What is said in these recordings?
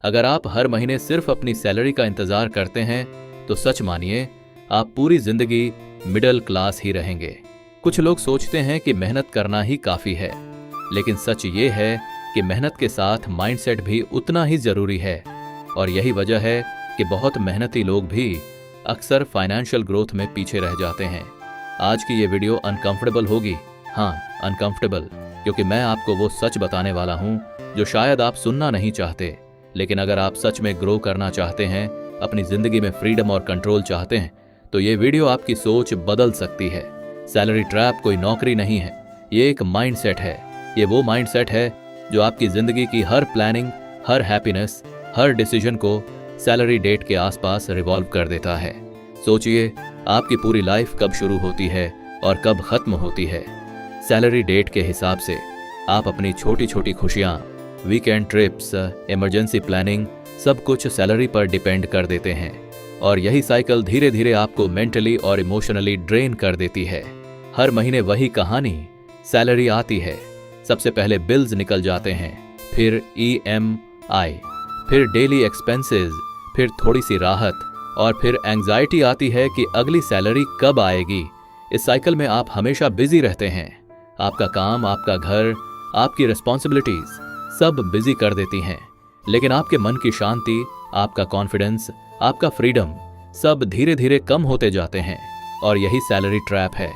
अगर आप हर महीने सिर्फ अपनी सैलरी का इंतजार करते हैं तो सच मानिए आप पूरी जिंदगी मिडिल क्लास ही रहेंगे। कुछ लोग सोचते हैं कि मेहनत करना ही काफी है, लेकिन सच ये है कि मेहनत के साथ माइंडसेट भी उतना ही जरूरी है। और यही वजह है कि बहुत मेहनती लोग भी अक्सर फाइनेंशियल ग्रोथ में पीछे रह जाते हैं। आज की ये वीडियो अनकंफर्टेबल होगी, हाँ अनकंफर्टेबल, क्योंकि मैं आपको वो सच बताने वाला हूँ जो शायद आप सुनना नहीं चाहते। लेकिन अगर आप सच में ग्रो करना चाहते हैं, अपनी जिंदगी में फ्रीडम और कंट्रोल चाहते हैं, तो ये वीडियो आपकी सोच बदल सकती है। सैलरी ट्रैप कोई नौकरी नहीं है, ये एक माइंडसेट है। ये वो माइंडसेट है जो आपकी जिंदगी की हर प्लानिंग, हर हैप्पीनेस, हर डिसीजन को सैलरी डेट के आसपास रिवॉल्व कर देता है। सोचिए, आपकी पूरी लाइफ कब शुरू होती है और कब खत्म होती है। सैलरी डेट के हिसाब से आप अपनी छोटी छोटी खुशियां, वीकेंड ट्रिप्स, इमरजेंसी प्लानिंग, सब कुछ सैलरी पर डिपेंड कर देते हैं। और यही साइकिल धीरे धीरे आपको मेंटली और इमोशनली ड्रेन कर देती है। हर महीने वही कहानी, सैलरी आती है, सबसे पहले बिल्स निकल जाते हैं, फिर EMI, फिर डेली एक्सपेंसेस, फिर थोड़ी सी राहत, और फिर एंग्जाइटी आती है कि अगली सैलरी कब आएगी। इस साइकिल में आप हमेशा बिजी रहते हैं। आपका काम, आपका घर, आपकी रिस्पॉन्सिबिलिटीज सब बिजी कर देती हैं, लेकिन आपके मन की शांति, आपका कॉन्फिडेंस, आपका फ्रीडम सब धीरे धीरे कम होते जाते हैं। और यही सैलरी ट्रैप है।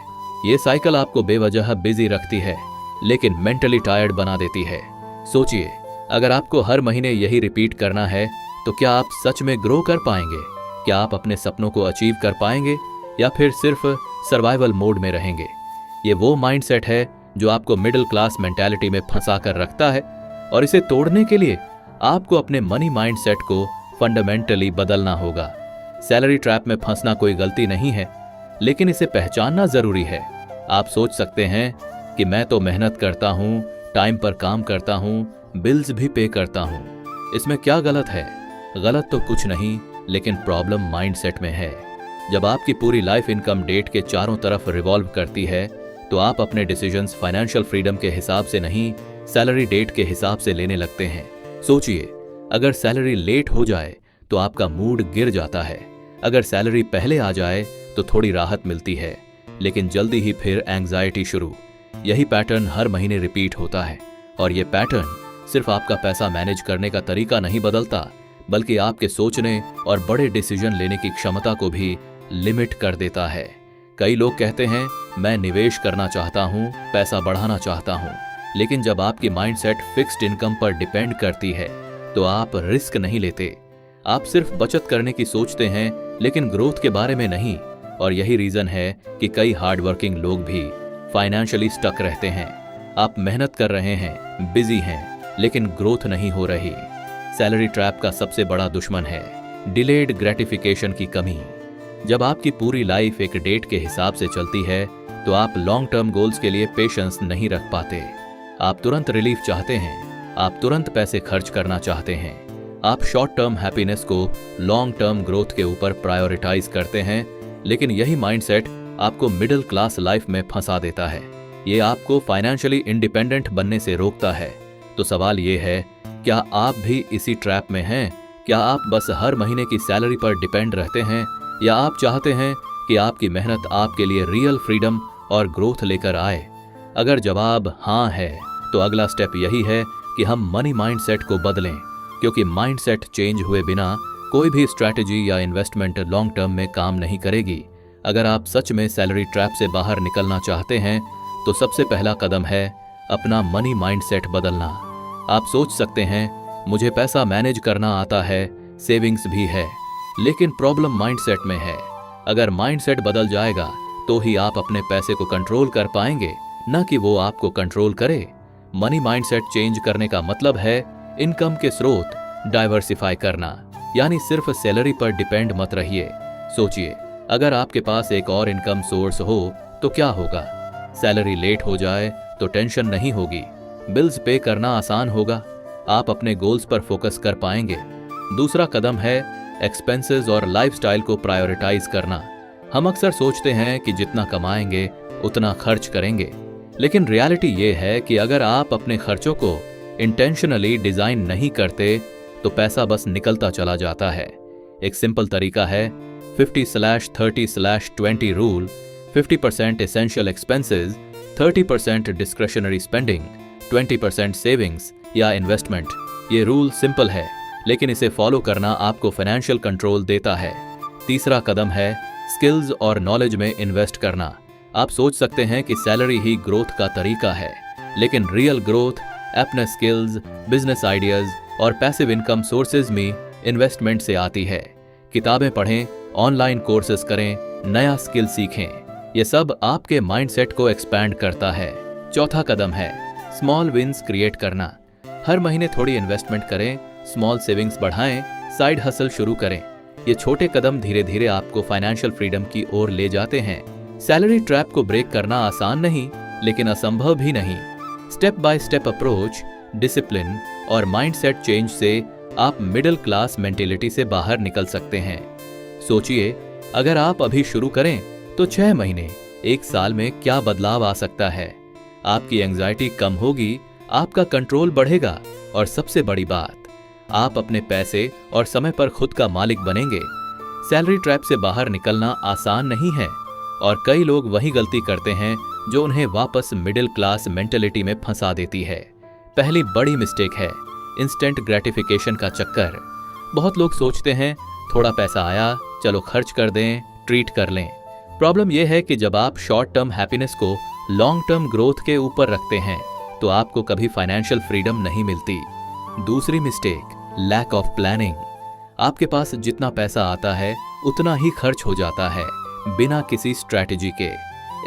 ये साइकिल आपको बेवजह बिजी रखती है, लेकिन मेंटली टायर्ड बना देती है। सोचिए, अगर आपको हर महीने यही रिपीट करना है तो क्या आप सच में ग्रो कर पाएंगे? क्या आप अपने सपनों को अचीव कर पाएंगे, या फिर सिर्फ सर्वाइवल मोड में रहेंगे? ये वो माइंडसेट है जो आपको मिडिल क्लास मेंटालिटी में फंसा कर रखता है, और इसे तोड़ने के लिए आपको अपने मनी माइंडसेट को फंडामेंटली बदलना होगा। सैलरी ट्रैप में फंसना कोई गलती नहीं है, लेकिन इसे पहचानना जरूरी है। आप सोच सकते हैं कि मैं तो मेहनत करता हूं, टाइम पर काम करता हूं, बिल्स भी पे करता हूं, इसमें क्या गलत है? गलत तो कुछ नहीं, लेकिन प्रॉब्लम माइंडसेट में है। जब आपकी पूरी लाइफ इनकम डेट के चारों तरफ रिवॉल्व करती है, तो आप अपने डिसीजंस फाइनेंशियल फ्रीडम के हिसाब से नहीं, सैलरी डेट के हिसाब से लेने लगते हैं। सोचिए, अगर सैलरी लेट हो जाए तो आपका मूड गिर जाता है। अगर सैलरी पहले आ जाए तो थोड़ी राहत मिलती है, लेकिन जल्दी ही फिर एंग्जाइटी शुरू। यही पैटर्न हर महीने रिपीट होता है, और यह पैटर्न सिर्फ आपका पैसा मैनेज करने का तरीका नहीं बदलता, बल्कि आपके सोचने और बड़े डिसीजन लेने की क्षमता को भी लिमिट कर देता है। कई लोग कहते हैं, मैं निवेश करना चाहता हूं, पैसा बढ़ाना चाहता हूं, लेकिन जब आपकी माइंडसेट फिक्स्ड इनकम पर डिपेंड करती है तो आप रिस्क नहीं लेते। आप सिर्फ बचत करने की सोचते हैं, लेकिन ग्रोथ के बारे में नहीं। और यही रीजन है कि कई हार्ड वर्किंग लोग भी फाइनेंशियली स्टक रहते हैं। आप मेहनत कर रहे हैं, बिजी हैं, लेकिन ग्रोथ नहीं हो रही। सैलरी ट्रैप का सबसे बड़ा दुश्मन है डिलेड ग्रेटिफिकेशन की कमी। जब आपकी पूरी लाइफ एक डेट के हिसाब से चलती है तो आप लॉन्ग टर्म गोल्स के लिए पेशेंस नहीं रख पाते। आप तुरंत रिलीफ चाहते हैं, आप तुरंत पैसे खर्च करना चाहते हैं। आप शॉर्ट टर्म हैप्पीनेस को लॉन्ग टर्म ग्रोथ के ऊपर प्रायोरिटाइज करते हैं, लेकिन यही माइंडसेट आपको मिडिल क्लास लाइफ में फंसा देता है। ये आपको फाइनेंशियली इंडिपेंडेंट बनने से रोकता है। तो सवाल ये है, क्या आप भी इसी ट्रैप में हैं? क्या आप बस हर महीने की सैलरी पर डिपेंड रहते हैं, या आप चाहते हैं कि आपकी मेहनत आपके लिए रियल फ्रीडम और ग्रोथ लेकर आए? अगर जवाब हाँ है, तो अगला स्टेप यही है कि हम मनी माइंडसेट को बदलें, क्योंकि माइंडसेट चेंज हुए बिना कोई भी स्ट्रैटेजी या इन्वेस्टमेंट लॉन्ग टर्म में काम नहीं करेगी। अगर आप सच में सैलरी ट्रैप से बाहर निकलना चाहते हैं, तो सबसे पहला कदम है अपना मनी माइंडसेट बदलना। आप सोच सकते हैं, मुझे पैसा मैनेज करना आता है, सेविंग्स भी है, लेकिन प्रॉब्लम माइंडसेट में है। अगर माइंडसेट बदल जाएगा तो ही आप अपने पैसे को कंट्रोल कर पाएंगे, न कि वो आपको कंट्रोल करे। मनी माइंडसेट चेंज करने का मतलब है इनकम के स्रोत डाइवर्सिफाई करना, यानी सिर्फ सैलरी पर डिपेंड मत रहिए। सोचिए, अगर आपके पास एक और इनकम सोर्स हो तो क्या होगा? सैलरी लेट हो जाए तो टेंशन नहीं होगी, बिल्स पे करना आसान होगा, आप अपने गोल्स पर फोकस कर पाएंगे। दूसरा कदम है एक्सपेंसेस और लाइफस्टाइल को प्रायोरिटाइज करना। हम अक्सर सोचते हैं कि जितना कमाएंगे उतना खर्च करेंगे, लेकिन रियलिटी ये है कि अगर आप अपने खर्चों को इंटेंशनली डिजाइन नहीं करते तो पैसा बस निकलता चला जाता है। एक सिंपल तरीका है 50/30/20 rule. 50% essential expenses, 30% discretionary spending, 20% savings या इन्वेस्टमेंट। ये रूल सिंपल है, लेकिन इसे फॉलो करना आपको फाइनेंशियल कंट्रोल देता है। तीसरा कदम है स्किल्स और नॉलेज में इन्वेस्ट करना। आप सोच सकते हैं कि सैलरी ही ग्रोथ का तरीका है, लेकिन रियल ग्रोथ अपने स्किल्स, बिजनेस आइडियाज और पैसिव इनकम सोर्सेज में इन्वेस्टमेंट से आती है। किताबें पढ़ें, ऑनलाइन कोर्सेज करें, नया स्किल सीखें। ये सब आपके माइंडसेट को एक्सपैंड करता है। चौथा कदम है स्मॉल विंस क्रिएट करना। हर महीने थोड़ी इन्वेस्टमेंट करें, स्मॉल सेविंग्स बढ़ाएं, साइड हसल शुरू करें। ये छोटे कदम धीरे धीरे आपको फाइनेंशियल फ्रीडम की ओर ले जाते हैं। सैलरी ट्रैप को ब्रेक करना आसान नहीं, लेकिन असंभव भी नहीं। Step by step approach, discipline और माइंडसेट चेंज से आप मिडिल क्लास मेंटेलिटी से बाहर निकल सकते हैं। सोचिए, अगर आप अभी शुरू करें तो 6 महीने, 1 साल में क्या बदलाव आ सकता है। आपकी एंजाइटी कम होगी, आपका कंट्रोल बढ़ेगा और सबसे बड़ी बात, आप अपने पैसे और समय पर खुद का मालिक बनेंगे। सैलरी ट्रैप से बाहर निकलना आसान नहीं है और कई लोग वही गलती करते हैं जो उन्हें वापस मिडिल क्लास मेंटेलिटी में फंसा देती है। पहली बड़ी मिस्टेक है इंस्टेंट ग्रेटिफिकेशन का चक्कर। बहुत लोग सोचते हैं थोड़ा पैसा आया, चलो खर्च कर दें, ट्रीट कर लें। प्रॉब्लम यह है कि जब आप शॉर्ट टर्म हैप्पीनेस को लॉन्ग टर्म ग्रोथ के ऊपर रखते हैं तो आपको कभी फाइनेंशियल फ्रीडम नहीं मिलती। दूसरी मिस्टेक, लैक ऑफ प्लानिंग। आपके पास जितना पैसा आता है उतना ही खर्च हो जाता है, बिना किसी स्ट्रैटेजी के।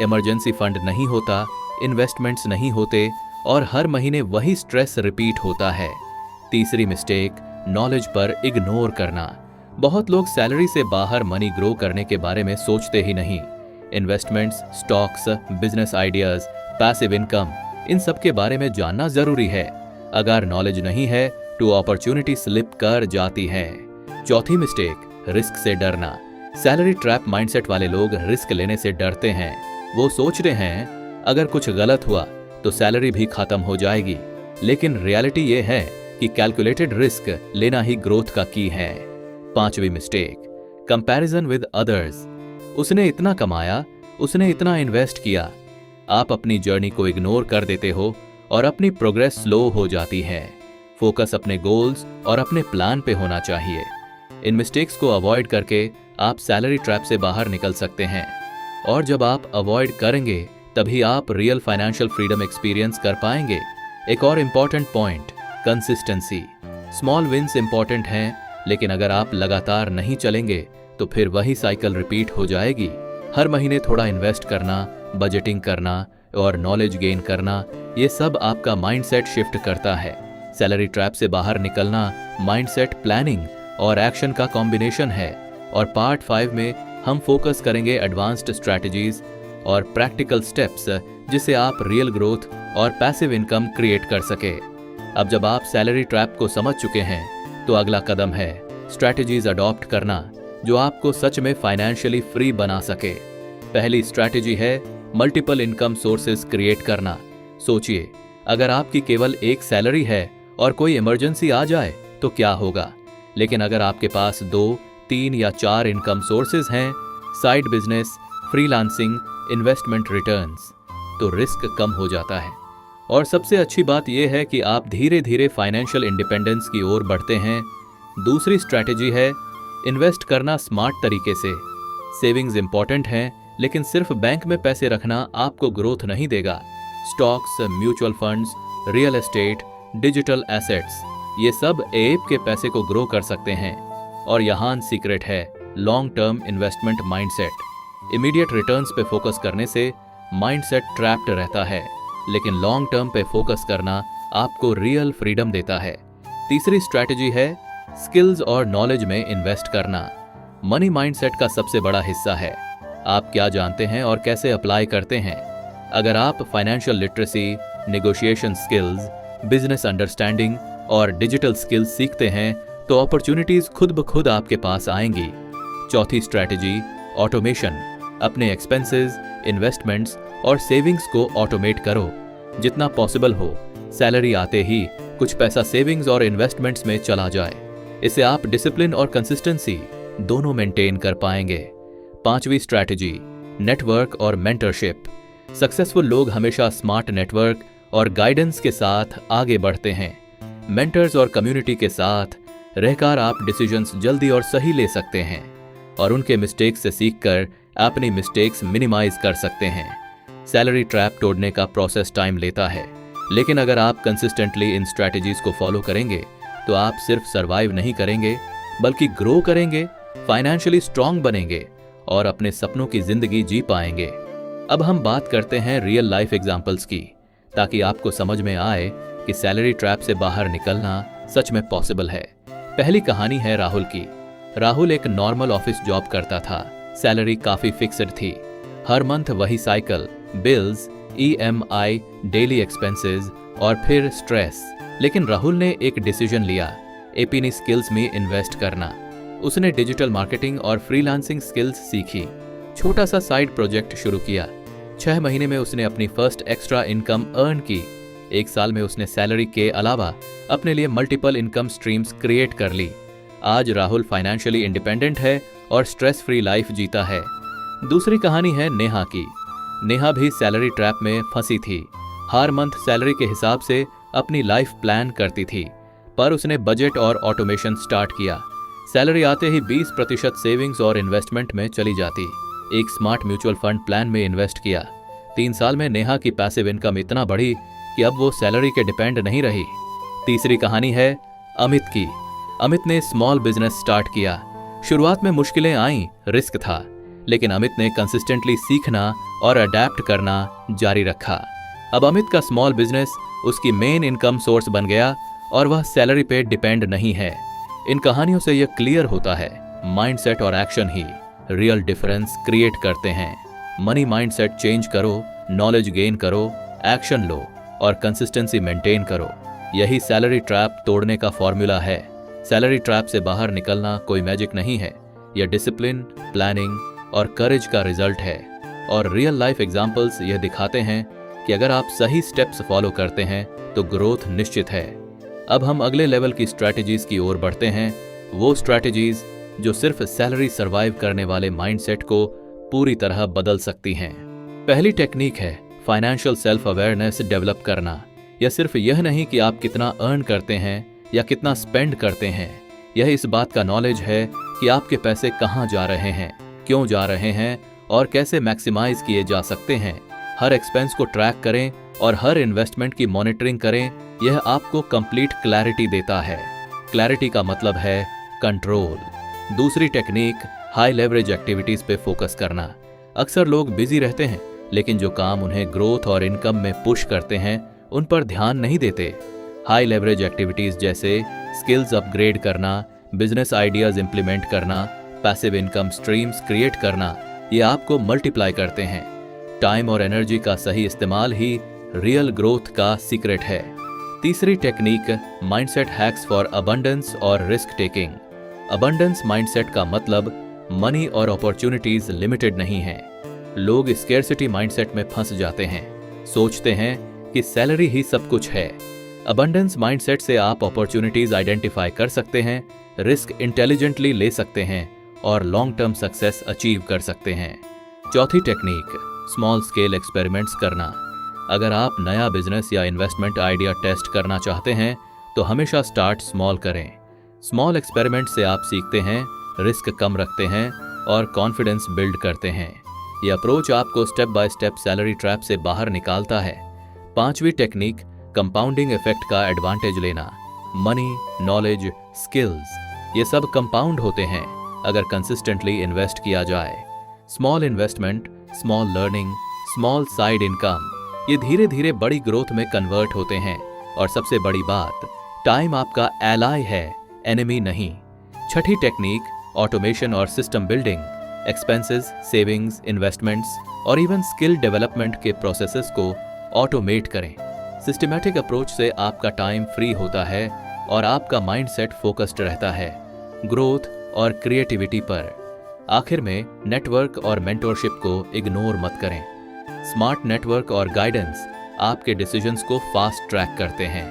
इमरजेंसी फंड नहीं होता, इन्वेस्टमेंट्स नहीं होते और हर महीने वही स्ट्रेस रिपीट होता है। तीसरी मिस्टेक, नॉलेज पर इग्नोर करना। बहुत लोग सैलरी से बाहर मनी ग्रो करने के बारे में सोचते ही नहीं। Investments, stocks, business ideas, passive income, इन सब के बारे में जानना जरूरी है। अगर नॉलेज नहीं है तो अपॉर्चुनिटी स्लिप कर जाती है। चौथी मिस्टेक, रिस्क से डरना। सैलरी ट्रैप माइंडसेट वाले लोग रिस्क लेने से डरते हैं। वो सोचते हैं अगर कुछ गलत हुआ तो सैलरी भी खत्म हो जाएगी, लेकिन रियलिटी ये है कि कैलकुलेटेड रिस्क लेना ही ग्रोथ का की है। पांचवी मिस्टेक, कंपैरिजन विद अदर्स। उसने इतना कमाया, उसने इतना इन्वेस्ट किया। आप अपनी जर्नी को इग्नोर कर देते हो और अपनी प्रोग्रेस स्लो हो जाती है। फोकस अपने गोल्स और अपने प्लान पे होना चाहिए। इन मिस्टेक्स को अवॉइड करके आप सैलरी ट्रैप से बाहर निकल सकते हैं, और जब आप अवॉइड करेंगे तभी आप रियल फाइनेंशियल फ्रीडम एक्सपीरियंस कर पाएंगे। एक और important point, consistency. Small wins important हैं, लेकिन अगर आप लगातार नहीं चलेंगे तो फिर वही साइकिल रिपीट हो जाएगी। हर महीने थोड़ा इन्वेस्ट करना, बजटिंग करना और नॉलेज गेन करना, ये सब आपका माइंडसेट शिफ्ट करता है। सैलरी ट्रैप से बाहर निकलना माइंडसेट, प्लानिंग और एक्शन का कॉम्बिनेशन है। और पार्ट 5 में हम फोकस करेंगे एडवांस्ड स्ट्रैटेजीज और प्रैक्टिकल स्टेप्स, जिससे आप रियल ग्रोथ और पैसिव इनकम क्रिएट कर सके। अब जब आप सैलरी ट्रैप को समझ चुके हैं तो अगला कदम है स्ट्रैटेजीज अडॉप्ट करना, जो आपको सच में फाइनेंशियली फ्री बना सके। पहली स्ट्रैटेजी है मल्टीपल इनकम सोर्सेज क्रिएट करना। सोचिए, अगर आपकी केवल एक सैलरी है और कोई इमरजेंसी आ जाए तो क्या होगा, लेकिन अगर आपके पास 2, 3 या 4 इनकम सोर्सेज हैं, side business, freelancing, investment returns, तो रिस्क कम हो जाता है। और सबसे अच्छी बात यह है कि आप धीरे धीरे फाइनेंशियल इंडिपेंडेंस की ओर बढ़ते हैं। दूसरी स्ट्रैटेजी है इन्वेस्ट करना स्मार्ट तरीके से। सेविंग्स इंपॉर्टेंट हैं, लेकिन सिर्फ बैंक में पैसे रखना आपको ग्रोथ नहीं देगा। Stocks, mutual funds, real estate, digital assets, ये सब एएप के पैसे को ग्रो कर सकते हैं। और यहाँ सीक्रेट है long term investment mindset. Immediate returns पे फोकस करने से माइंडसेट ट्रैप्ड रहता है, लेकिन लॉन्ग टर्म पे फोकस करना आपको रियल फ्रीडम देता है। तीसरी स्ट्रैटेजी है स्किल्स और नॉलेज में इन्वेस्ट करना। मनी माइंडसेट का सबसे बड़ा हिस्सा है आप क्या जानते हैं और कैसे अप्लाई करते हैं। अगर आप financial literacy, negotiation skills, business understanding और डिजिटल स्किल्स सीखते हैं तो अपॉर्चुनिटीज खुद ब खुद आपके पास आएंगी। चौथी स्ट्रैटेजी, ऑटोमेशन। अपने एक्सपेंसेस, इन्वेस्टमेंट्स और सेविंग्स को ऑटोमेट करो जितना पॉसिबल हो। सैलरी आते ही कुछ पैसा सेविंग्स और इन्वेस्टमेंट्स में चला जाए। इससे आप डिसिप्लिन और कंसिस्टेंसी दोनों मेंटेन कर पाएंगे। 5वीं स्ट्रैटेजी, नेटवर्क और मेंटरशिप। सक्सेसफुल लोग हमेशा स्मार्ट नेटवर्क और गाइडेंस के साथ आगे बढ़ते हैं। मेंटर्स और कम्युनिटी के साथ रहकर आप डिसीजंस जल्दी और सही ले सकते हैं और उनके मिस्टेक्स से सीखकर अपनी मिस्टेक्स मिनिमाइज कर सकते हैं। सैलरी ट्रैप तोड़ने का प्रोसेस टाइम लेता है, लेकिन अगर आप कंसिस्टेंटली इन स्ट्रैटेजीज को फॉलो करेंगे तो आप सिर्फ सर्वाइव नहीं करेंगे बल्कि ग्रो करेंगे, फाइनेंशियली स्ट्रांग बनेंगे और अपने सपनों की जिंदगी जी पाएंगे। अब हम बात करते हैं रियल लाइफ एग्जांपल्स की, ताकि आपको समझ में आए कि सैलरी ट्रैप से बाहर निकलना सच में पॉसिबल है। पहली कहानी है राहुल की। राहुल एक नॉर्मल ऑफिस जॉब करता था। सैलरी काफी फिक्स्ड थी। हर मंथ वही cycle, bills, EMI, daily expenses और फिर स्ट्रेस। लेकिन राहुल ने एक डिसीजन लिया, अपनी स्किल्स में इन्वेस्ट करना। उसने डिजिटल मार्केटिंग और फ्रीलांसिंग स्किल्स सीखी, छोटा सा साइड प्रोजेक्ट शुरू किया। 6 महीने में उसने अपनी फर्स्ट एक्स्ट्रा इनकम अर्न की। 1 साल में उसने सैलरी के अलावा अपने लिए मल्टीपल इनकम स्ट्रीम्स क्रिएट कर ली। आज राहुल फाइनेंशियली इंडिपेंडेंट है और स्ट्रेस फ्री लाइफ जीता है। दूसरी कहानी है नेहा की। नेहा भी सैलरी ट्रैप में फंसी थी। हर मंथ सैलरी के हिसाब से अपनी लाइफ प्लान करती थी, पर उसने बजट और ऑटोमेशन स्टार्ट किया। सैलरी आते ही 20% सेविंग्स और इन्वेस्टमेंट में चली जाती। एक स्मार्ट म्यूचुअल फंड प्लान में इन्वेस्ट किया। 3 साल में नेहा की पैसिव इनकम इतना बढ़ी कि अब वो सैलरी के डिपेंड नहीं रही। तीसरी कहानी है अमित की। अमित ने स्मॉल बिजनेस स्टार्ट किया। शुरुआत में मुश्किलें आईं, रिस्क था, लेकिन अमित ने कंसिस्टेंटली सीखना और अडेप्ट करना जारी रखा। अब अमित का स्मॉल बिजनेस उसकी मेन इनकम सोर्स बन गया और वह सैलरी पे डिपेंड नहीं है। इन कहानियों से यह क्लियर होता है, माइंडसेट और एक्शन ही रियल डिफरेंस क्रिएट करते हैं। मनी माइंडसेट चेंज करो, नॉलेज गेन करो, एक्शन लो और कंसिस्टेंसी मेंटेन करो। यही सैलरी ट्रैप तोड़ने का फॉर्मूला है। सैलरी ट्रैप से बाहर निकलना कोई मैजिक नहीं है, यह डिसिप्लिन, प्लानिंग और करेज का रिजल्ट है। और रियल लाइफ एग्जाम्पल्स यह दिखाते हैं कि अगर आप सही स्टेप्स फॉलो करते हैं तो ग्रोथ निश्चित है। अब हम अगले लेवल की स्ट्रैटेजीज की ओर बढ़ते हैं, वो स्ट्रैटेजीज जो सिर्फ सैलरी सर्वाइव करने वाले माइंडसेट को पूरी तरह बदल सकती हैं। पहली टेक्निक है फाइनेंशियल सेल्फ अवेयरनेस डेवलप करना। यह सिर्फ यह नहीं कि आप कितना अर्न करते हैं या कितना स्पेंड करते हैं, यह इस बात का नॉलेज है कि आपके पैसे कहाँ जा रहे हैं, क्यों जा रहे हैं और कैसे मैक्सिमाइज किए जा सकते हैं। हर एक्सपेंस को ट्रैक करें और हर इन्वेस्टमेंट की मॉनिटरिंग करें। यह आपको कंप्लीट क्लैरिटी देता है। क्लैरिटी का मतलब है कंट्रोल। दूसरी टेक्निक, हाई लेवरेज एक्टिविटीज पे फोकस करना। अक्सर लोग बिजी रहते हैं, लेकिन जो काम उन्हें ग्रोथ और इनकम में पुश करते हैं उन पर ध्यान नहीं देते। हाई लेवरेज एक्टिविटीज जैसे स्किल्स अपग्रेड करना, बिजनेस आइडियाज इंप्लीमेंट करना, पैसिव इनकम स्ट्रीम्स क्रिएट करना, ये आपको मल्टीप्लाई करते हैं। टाइम और एनर्जी का सही इस्तेमाल ही रियल ग्रोथ का सीक्रेट है। तीसरी technique, mindset hacks for abundance और रिस्क टेकिंग। अबंडेंस माइंडसेट का मतलब मनी और अपॉर्चुनिटीज लिमिटेड नहीं है। लोग स्केर्सिटी माइंडसेट में फंस जाते हैं, सोचते हैं कि सैलरी ही सब कुछ है। अबंडेंस माइंडसेट से आप अपॉर्चुनिटीज आइडेंटिफाई कर सकते हैं, रिस्क इंटेलिजेंटली ले सकते हैं और लॉन्ग टर्म सक्सेस अचीव कर सकते हैं। चौथी टेक्निक, स्मॉल स्केल एक्सपेरिमेंट्स करना। अगर आप नया बिजनेस या इन्वेस्टमेंट आइडिया टेस्ट करना चाहते हैं तो हमेशा स्टार्ट स्मॉल करें। स्मॉल एक्सपेरिमेंट से आप सीखते हैं, रिस्क कम रखते हैं और कॉन्फिडेंस बिल्ड करते हैं। यह अप्रोच आपको step by step salary trap से बाहर निकालता है। पांचवी टेक्निक, कंपाउंडिंग इफेक्ट का एडवांटेज लेना। मनी, नॉलेज, स्किल्स, ये सब कंपाउंड होते हैं अगर कंसिस्टेंटली इन्वेस्ट किया जाए। Small investment, small learning, small side income, ये धीरे धीरे बड़ी ग्रोथ में कन्वर्ट होते हैं। और सबसे बड़ी बात, टाइम आपका एलाय है, एनिमी नहीं। छठी टेक्निक, ऑटोमेशन और system building. Expenses, savings, investments और इवन स्किल डेवलपमेंट के प्रोसेसेस को ऑटोमेट करें। सिस्टमैटिक अप्रोच से आपका टाइम फ्री होता है और आपका माइंडसेट फोकस्ड रहता है ग्रोथ और क्रिएटिविटी पर। आखिर में नेटवर्क और मेंटरशिप को इग्नोर मत करें। स्मार्ट नेटवर्क और गाइडेंस आपके डिसीजंस को फास्ट ट्रैक करते हैं।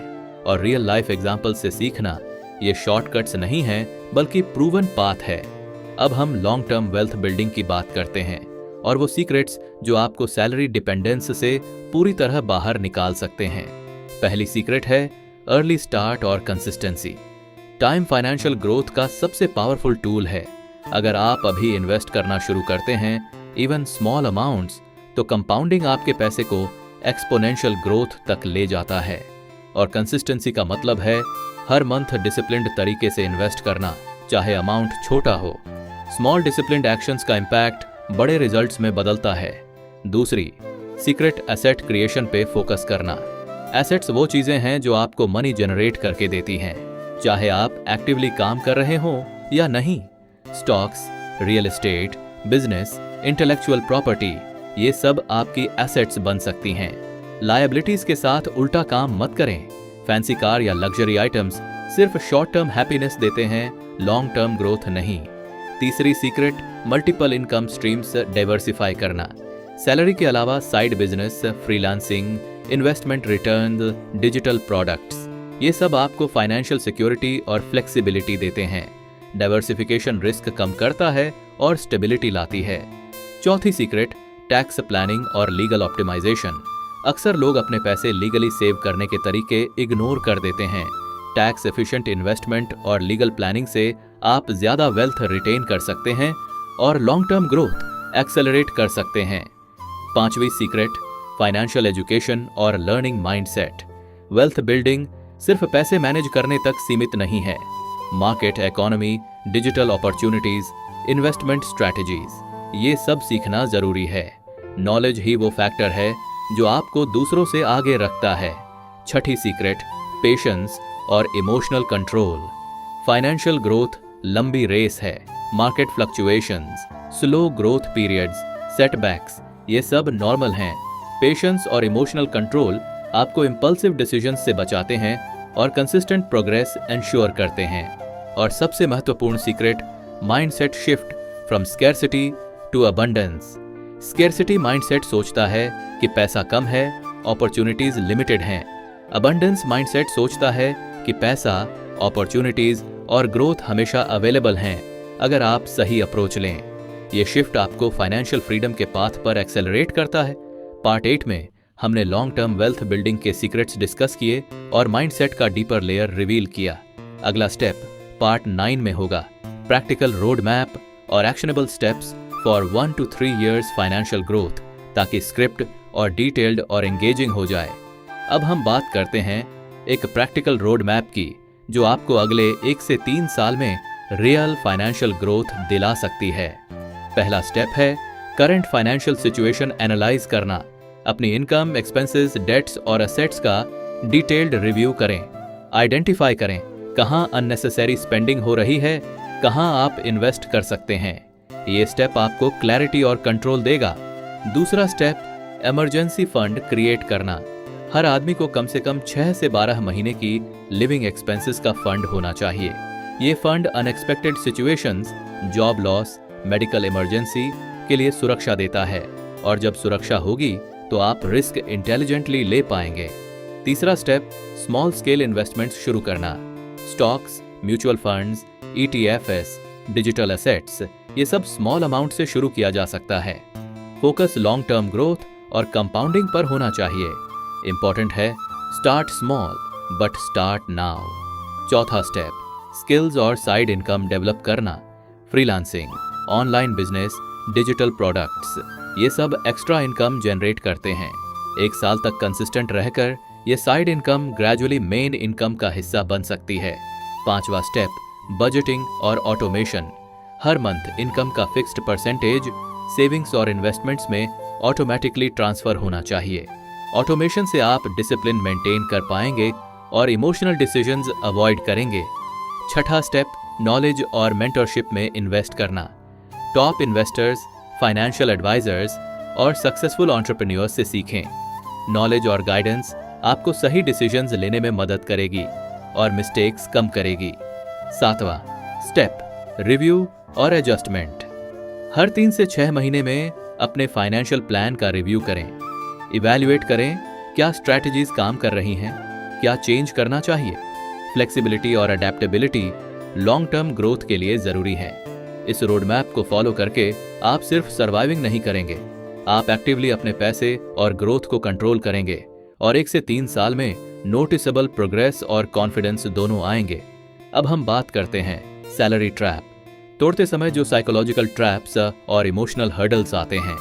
और रियल लाइफ एग्जाम्पल से सीखना ये शॉर्टकट्स नहीं हैं बल्कि प्रूवन पाथ है। अब हम लॉन्ग टर्म वेल्थ बिल्डिंग की बात करते हैं और वो सीक्रेट्स जो आपको सैलरी डिपेंडेंस से पूरी तरह बाहर निकाल सकते हैं। पहली सीक्रेट है अर्ली स्टार्ट और कंसिस्टेंसी। टाइम फाइनेंशियल ग्रोथ का सबसे पावरफुल टूल है। अगर आप अभी इन्वेस्ट करना शुरू करते हैं इवन स्मॉल अमाउंट्स, तो कंपाउंडिंग आपके पैसे को एक्सपोनेंशियल ग्रोथ तक ले जाता है। और कंसिस्टेंसी का मतलब है हर मंथ डिसिप्लिन्ड तरीके से इन्वेस्ट करना, चाहे अमाउंट छोटा हो। स्मॉल डिसिप्लिन्ड एक्शंस का इम्पैक्ट बड़े रिजल्ट्स में बदलता है। दूसरी सीक्रेट एसेट क्रिएशन पे फोकस करना। एसेट्स वो चीजें हैं जो आपको मनी जनरेट करके देती हैं, चाहे आप एक्टिवली काम कर रहे हो या नहीं। Stocks, real estate, business, intellectual property, ये सब आपकी एसेट्स बन सकती हैं। लायबिलिटीज के साथ उल्टा काम मत करें। फैंसी कार या लग्जरी आइटम्स सिर्फ शॉर्ट टर्म हैप्पीनेस देते हैं, लॉन्ग टर्म ग्रोथ नहीं। तीसरी secret multiple income streams diversify करना। सैलरी के अलावा side business, freelancing, investment return, digital products, ये सब आपको फाइनेंशियल सिक्योरिटी और फ्लेक्सिबिलिटी देते हैं। डाइवर्सिफिकेशन रिस्क कम करता है और स्टेबिलिटी लाती है। चौथी सीक्रेट टैक्स प्लानिंग और लीगल ऑप्टिमाइजेशन। अक्सर लोग अपने पैसे लीगली सेव करने के तरीके इग्नोर कर देते हैं। टैक्स एफिशिएंट इन्वेस्टमेंट और लीगल प्लानिंग से आप ज्यादा वेल्थ रिटेन कर सकते हैं और लॉन्ग टर्म ग्रोथ एक्सेलरेट कर सकते हैं। पांचवी सीक्रेट फाइनेंशियल एजुकेशन और लर्निंग माइंडसेट। वेल्थ बिल्डिंग सिर्फ पैसे मैनेज करने तक सीमित नहीं है। Market economy, digital opportunities, investment strategies, ये सब सीखना जरूरी है। नॉलेज ही वो फैक्टर है जो आपको दूसरों से आगे रखता है। छठी सीक्रेट पेशेंस और इमोशनल कंट्रोल। फाइनेंशियल ग्रोथ लंबी रेस है। Market fluctuations, slow growth periods, setbacks, ये सब नॉर्मल हैं। पेशेंस और इमोशनल कंट्रोल आपको इंपल्सिव डिसीजंस से बचाते हैं और कंसिस्टेंट प्रोग्रेस एंश्योर करते हैं। और सबसे महत्वपूर्ण secret mindset shift from scarcity to abundance. Scarcity mindset सोचता है कि पैसा कम है, अपॉर्चुनिटीज लिमिटेड हैं। अबंडेंस माइंडसेट सोचता है कि पैसा, अपॉर्चुनिटीज और ग्रोथ हमेशा अवेलेबल हैं अगर आप सही अप्रोच लें। ये शिफ्ट आपको फाइनेंशियल फ्रीडम के पाथ पर एक्सेलरेट करता है। पार्ट 8 में हमने लॉन्ग टर्म वेल्थ बिल्डिंग के सीक्रेट्स डिस्कस किए और माइंडसेट का डीपर लेयर रिवील किया। अगला स्टेप पार्ट 9 में होगा, प्रैक्टिकल रोड मैप और actionable steps for 1 to 3 years financial growth, ताकि स्क्रिप्ट और डिटेल्ड और एंगेजिंग हो जाए। अब हम बात करते हैं एक प्रैक्टिकल रोड मैप की जो आपको अगले 1 से 3 साल में रियल फाइनेंशियल ग्रोथ दिला सकती है। पहला स्टेप है करंट फाइनेंशियल सिचुएशन एनालाइज करना। अपनी इनकम, एक्सपेंसेस, डेट्स और एसेट्स का डिटेल्ड रिव्यू करें। आइडेंटिफाई करें कहां अननेसेसरी स्पेंडिंग हो रही है, कहां आप इन्वेस्ट कर सकते हैं। ये स्टेप आपको क्लैरिटी और कंट्रोल देगा। दूसरा स्टेप इमरजेंसी फंड क्रिएट करना। हर आदमी को कम से कम 6 से 12 महीने की लिविंग एक्सपेंसेस का फंड होना चाहिए। ये fund unexpected situations, job loss, medical emergency के लिए सुरक्षा देता है और जब सुरक्षा होगी तो आप रिस्क इंटेलिजेंटली ले पाएंगे। तीसरा स्टेप स्मॉल स्केल इन्वेस्टमेंट्स शुरू करना। Stocks, mutual funds, ETFs, digital assets, ये सब स्मॉल अमाउंट से शुरू किया जा सकता है। फोकस लॉन्ग टर्म ग्रोथ और कंपाउंडिंग पर होना चाहिए। इंपॉर्टेंट है start small but start now. चौथा स्टेप स्किल्स और साइड इनकम डेवलप करना। Freelancing, online business, digital products, ये सब एक्स्ट्रा इनकम जनरेट करते हैं। 1 साल तक कंसिस्टेंट रहकर ये side income gradually main income का हिस्सा बन सकती है। पांचवा स्टेप बजटिंग और ऑटोमेशन। हर मंथ इनकम का फिक्स्ड परसेंटेज सेविंग्स और इन्वेस्टमेंट्स में ऑटोमेटिकली ट्रांसफर होना चाहिए। ऑटोमेशन से आप डिसिप्लिन मेंटेन कर पाएंगे और इमोशनल डिसीजंस अवॉइड करेंगे। छठा स्टेप नॉलेज और मेंटरशिप में इन्वेस्ट करना। टॉप इन्वेस्टर्स, फाइनेंशियल एडवाइजर्स और सक्सेसफुल एंटरप्रेन्योर्स से सीखें। नॉलेज और गाइडेंस आपको सही डिसीजंस लेने में मदद करेगी और मिस्टेक्स कम करेगी। सातवां स्टेप रिव्यू और एडजस्टमेंट। हर 3 से 6 महीने में अपने फाइनेंशियल प्लान का रिव्यू करें। इवैल्यूएट करें क्या स्ट्रैटेजीज काम कर रही हैं, क्या चेंज करना चाहिए? फ्लेक्सिबिलिटी और अडेप्टेबिलिटी लॉन्ग टर्म ग्रोथ के लिए जरूरी है। इस रोड मैप को फॉलो करके आप सिर्फ सर्वाइविंग नहीं करेंगे, आप एक्टिवली अपने पैसे और ग्रोथ को कंट्रोल करेंगे और 1 से 3 साल में नोटिसेबल प्रोग्रेस और कॉन्फिडेंस दोनों आएंगे। अब हम बात करते हैं सैलरी ट्रैप। तोड़ते समय जो साइकोलॉजिकल ट्रैप्स और इमोशनल हर्डल्स आते हैं।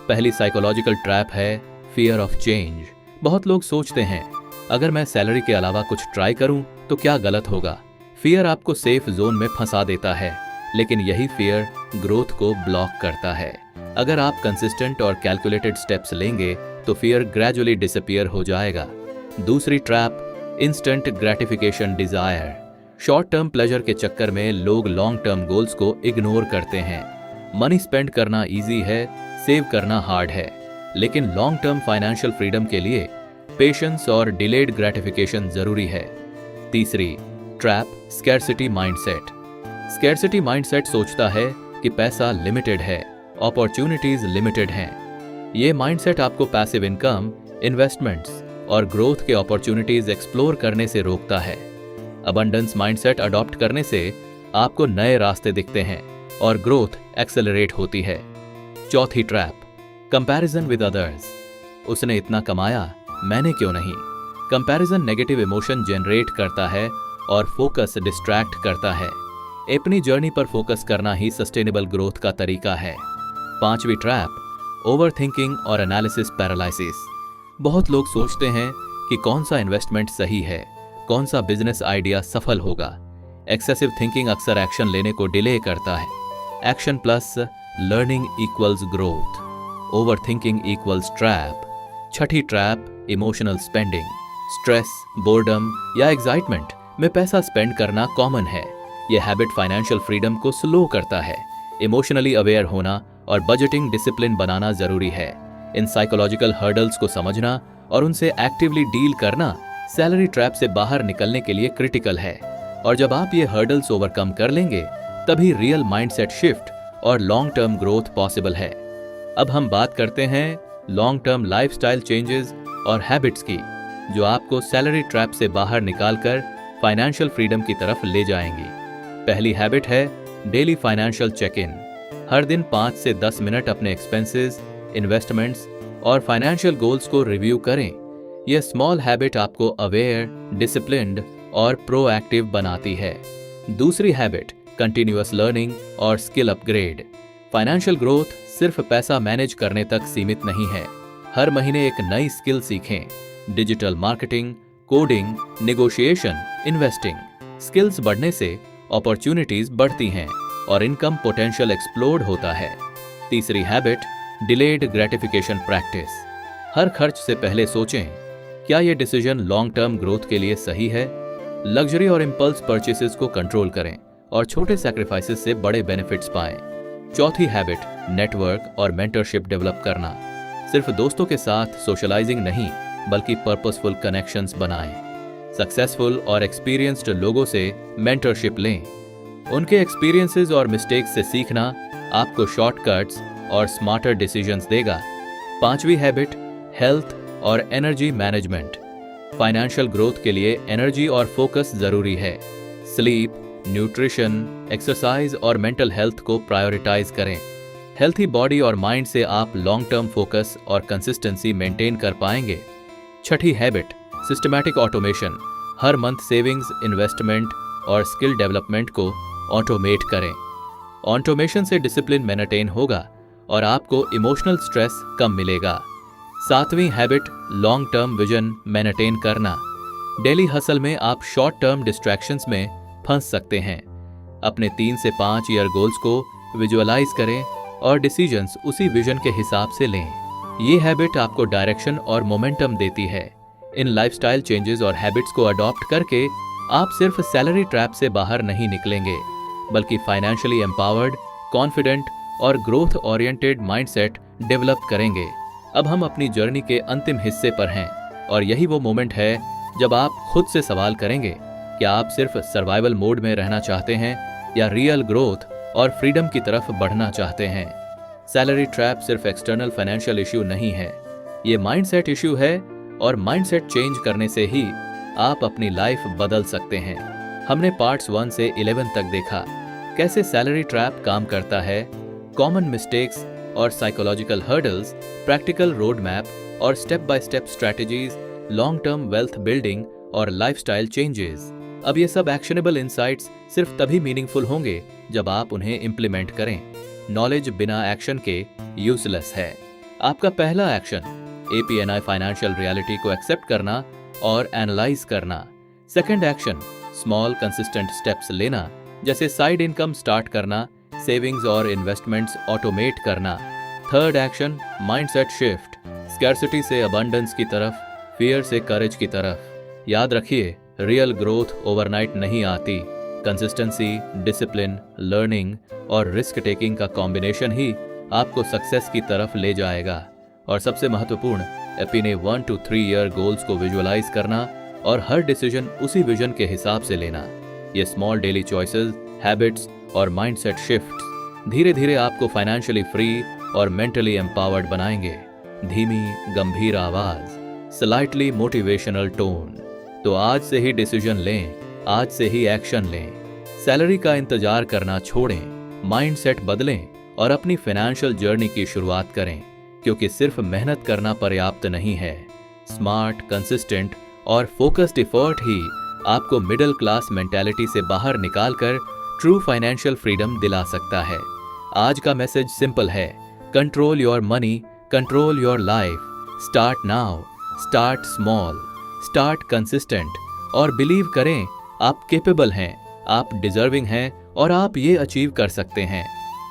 पहली साइकोलॉजिकल ट्रैप है फियर ऑफ चेंज। बहुत लोग सोचते हैं अगर मैं सैलरी के अलावा कुछ ट्राई करूं तो क्या गलत होगा। फियर आपको सेफ जोन में फंसा देता है, लेकिन यही फियर ग्रोथ को ब्लॉक करता है। अगर आप कंसिस्टेंट और कैलकुलेटेड स्टेप्स लेंगे तो फियर ग्रेजुअली डिसअपीयर हो जाएगा। दूसरी trap instant gratification desire. Short term pleasure के चक्कर में लोग लॉन्ग टर्म गोल्स को इग्नोर करते हैं। मनी स्पेंड करना इजी है, सेव करना हार्ड है, लेकिन लॉन्ग टर्म फाइनेंशियल फ्रीडम के लिए पेशेंस और डिलेड ग्रेटिफिकेशन जरूरी है। तीसरी trap scarcity mindset. Scarcity mindset सोचता है कि पैसा लिमिटेड है, अपॉर्चुनिटीज लिमिटेड हैं। ये माइंडसेट आपको पैसिव इनकम, इन्वेस्टमेंट्स और ग्रोथ के अपॉर्चुनिटीज एक्सप्लोर करने से रोकता है। अबंडेंस माइंडसेट अडॉप्ट करने से आपको नए रास्ते दिखते हैं और ग्रोथ एक्सेलरेट होती है। चौथी ट्रैप कंपैरिजन विद अदर्स। उसने इतना कमाया, मैंने क्यों नहीं। कंपैरिजन नेगेटिव इमोशन जनरेट करता है और फोकस डिस्ट्रैक्ट करता है। अपनी जर्नी पर फोकस करना ही सस्टेनेबल ग्रोथ का तरीका है। पांचवी ट्रैप ओवरथिंकिंग और एनालिसिस पैरालिसिस। बहुत लोग सोचते हैं कि कौन सा इन्वेस्टमेंट सही है, कौन सा बिजनेस आइडिया सफल होगा। एक्सेसिव थिंकिंग अक्सर एक्शन लेने को डिले करता है। Action plus learning equals growth, overthinking equals trap. छठी trap emotional spending. Stress, boredom या एक्साइटमेंट में पैसा स्पेंड करना कॉमन है। यह हैबिट फाइनेंशियल फ्रीडम को स्लो करता है। इमोशनली अवेयर होना और बजटिंग डिसिप्लिन बनाना जरूरी है। इन साइकोलॉजिकल हर्डल्स को समझना और उनसे एक्टिवली डील करना सैलरी ट्रैप से बाहर निकलने के लिए क्रिटिकल है। और जब आप ये हर्डल्स ओवरकम कर लेंगे तभी रियल माइंडसेट शिफ्ट और लॉन्ग टर्म ग्रोथ पॉसिबल है। अब हम बात करते हैं लॉन्ग टर्म लाइफस्टाइल चेंजेस और हैबिट्स की, जो आपको सैलरी ट्रैप से बाहर निकालकर फाइनेंशियल फ्रीडम की तरफ ले जाएंगी। पहली हैबिट है डेली फाइनेंशियल चेक इन। हर दिन 5 से 10 मिनट अपने एक्सपेंसेस, इन्वेस्टमेंट्स और फाइनेंशियल गोल्स को रिव्यू करें। यह स्मॉल हैबिट आपको अवेयर, डिसिप्लिन्ड और प्रोएक्टिव बनाती है। दूसरी हैबिट कंटिन्यूअस लर्निंग और स्किल अपग्रेड। फाइनेंशियल ग्रोथ सिर्फ पैसा मैनेज करने तक सीमित नहीं है। हर महीने एक नई स्किल सीखें। Digital marketing, coding, negotiation, investing. Skills बढ़ने से अपॉर्चुनिटीज बढ़ती हैं और इनकम पोटेंशियल एक्सप्लोड होता है। तीसरी हैबिट डिलेड ग्रेटिफिकेशन प्रैक्टिस। हर खर्च से पहले सोचें, क्या यह डिसीजन लॉन्ग टर्म ग्रोथ के लिए सही है। लग्जरी और इंपल्स परचेसेस को कंट्रोल करें और छोटे सैक्रिफाइसेस से बड़े बेनिफिट्स पाएं। चौथी हैबिट नेटवर्क और मेंटरशिप डेवलप करना। सिर्फ दोस्तों के साथ सोशलाइजिंग नहीं, बल्कि पर्पसफुल कनेक्शंस बनाएं। सक्सेसफुल और एक्सपीरियंस्ड लोगों से मेंटरशिप लें। उनके एक्सपीरियंसेस और मिस्टेक्स से सीखना आपको शॉर्टकट्स और स्मार्टर डिसीजंस देगा। पांचवी हैबिट हेल्थ और एनर्जी मैनेजमेंट। फाइनेंशियल ग्रोथ के लिए एनर्जी और फोकस जरूरी है। स्लीप, न्यूट्रिशन, एक्सरसाइज और मेंटल हेल्थ को प्रायोरिटाइज करें। हेल्थी बॉडी और माइंड से आप लॉन्ग टर्म फोकस और कंसिस्टेंसी मेंटेन कर पाएंगे। छठी हैबिट सिस्टमैटिक ऑटोमेशन। हर मंथ सेविंग्स, इन्वेस्टमेंट और स्किल डेवलपमेंट को ऑटोमेट करें। ऑटोमेशन से डिसिप्लिन मेंटेन होगा और आपको इमोशनल स्ट्रेस कम मिलेगा। सातवीं habit long term vision maintain करना। डेली हसल में आप शॉर्ट टर्म डिस्ट्रैक्शंस में फंस सकते हैं। अपने 3 से 5 ईयर गोल्स को विजुअलाइज करें और डिसीजंस उसी विजन के हिसाब से लें। ये हैबिट आपको डायरेक्शन और मोमेंटम देती है। इन लाइफस्टाइल चेंजेस और हैबिट्स को अडॉप्ट करके आप सिर्फ सैलरी ट्रैप से बाहर नहीं निकलेंगे, बल्कि फाइनेंशियली एम्पावर्ड, कॉन्फिडेंट और ग्रोथ ओरिएंटेड माइंडसेट डेवलप करेंगे। अब हम अपनी जर्नी के अंतिम हिस्से पर हैं और यही वो मोमेंट है जब आप खुद से सवाल करेंगे, क्या आप सिर्फ सर्वाइवल मोड में रहना चाहते हैं या रियल ग्रोथ और फ्रीडम की तरफ बढ़ना चाहते हैं। सैलरी ट्रैप सिर्फ एक्सटर्नल फाइनेंशियल इश्यू नहीं है, ये माइंडसेट इश्यू है और माइंडसेट चेंज करने से ही आप अपनी लाइफ बदल सकते हैं। हमने पार्ट्स 1 से 11 तक देखा कैसे सैलरी ट्रैप काम करता है, कॉमन मिस्टेक्स और psychological hurdles, practical road map और step by step strategies, long term wealth building और लाइफस्टाइल चेंजेस। अब ये सब एक्शनेबल इंसाइट्स सिर्फ तभी मीनिंगफुल होंगे जब आप उन्हें इंप्लीमेंट करें। नॉलेज बिना एक्शन के यूजलेस है। आपका पहला एक्शन APNI फाइनेंशियल रियलिटी को एक्सेप्ट करना और एनालाइज करना। Second action small consistent steps लेना, जैसे साइड इनकम स्टार्ट करना, सेविंग्स और इन्वेस्टमेंट्स ऑटोमेट करना। Third action mindset shift, scarcity से अबंडेंस की तरफ, फियर से करेज की तरफ। याद रखिए, रियल ग्रोथ ओवरनाइट नहीं आती। कंसिस्टेंसी, डिसिप्लिन, लर्निंग और रिस्क टेकिंग का कॉम्बिनेशन ही आपको सक्सेस की तरफ ले जाएगा। और सबसे महत्वपूर्ण, अपने 1 to 3 ईयर गोल्स को विजुअलाइज करना और हर डिसीजन उसी विजन के हिसाब से लेना। ये स्मॉल डेली चॉइसेस, हैबिट्स और माइंडसेट शिफ्ट्स धीरे धीरे आपको फाइनेंशियली फ्री और मेंटली एम्पावर्ड बनाएंगे। धीमी गंभीर आवाज, स्लाइटली मोटिवेशनल टोन। तो आज से ही डिसीजन लें, आज से ही एक्शन लें। सैलरी का इंतजार करना छोड़ें, माइंडसेट बदलें और अपनी फाइनेंशियल जर्नी की शुरुआत करें, क्योंकि सिर्फ मेहनत करना पर्याप्त नहीं है। स्मार्ट, कंसिस्टेंट और फोकस्ड एफर्ट ही आपको मिडिल क्लास मेंटालिटी से बाहर निकालकर ट्रू फाइनेंशियल फ्रीडम दिला सकता है। आज का मैसेज सिंपल है, control your money, control your life. Start now, start small, start consistent और बिलीव करें आप केपेबल हैं, आप डिजर्विंग हैं और आप ये अचीव कर सकते हैं।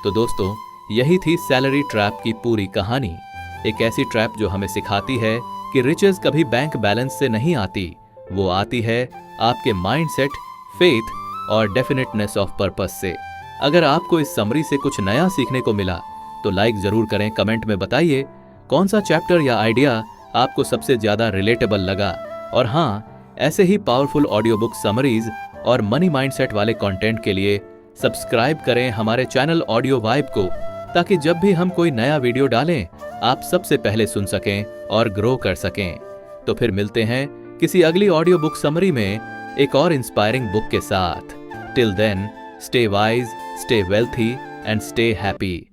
तो दोस्तों, यही थी सैलरी ट्रैप की पूरी कहानी। एक ऐसी ट्रैप जो हमें सिखाती है कि रिचेस कभी बैंक बैलेंस से नहीं आती, वो आती है आपके माइंडसेट, फेथ और डेफिनेटनेस ऑफ पर्पस से। अगर आपको इस समरी से कुछ नया सीखने को मिला तो लाइक जरूर करें, कमेंट में बताइए कौन सा चैप्टर या आइडिया आपको सबसे ज्यादा रिलेटेबल लगा। और हाँ, ऐसे ही पावरफुल ऑडियो बुक समरीज और मनी माइंडसेट वाले कंटेंट के लिए सब्सक्राइब करें हमारे चैनल ऑडियो वाइब को, ताकि जब भी हम कोई नया वीडियो डालें आप सबसे पहले सुन सकें और ग्रो कर सकें। तो फिर मिलते हैं किसी अगली ऑडियो बुक समरी में एक और इंस्पायरिंग बुक के साथ। Till then, stay wise, stay wealthy and stay happy.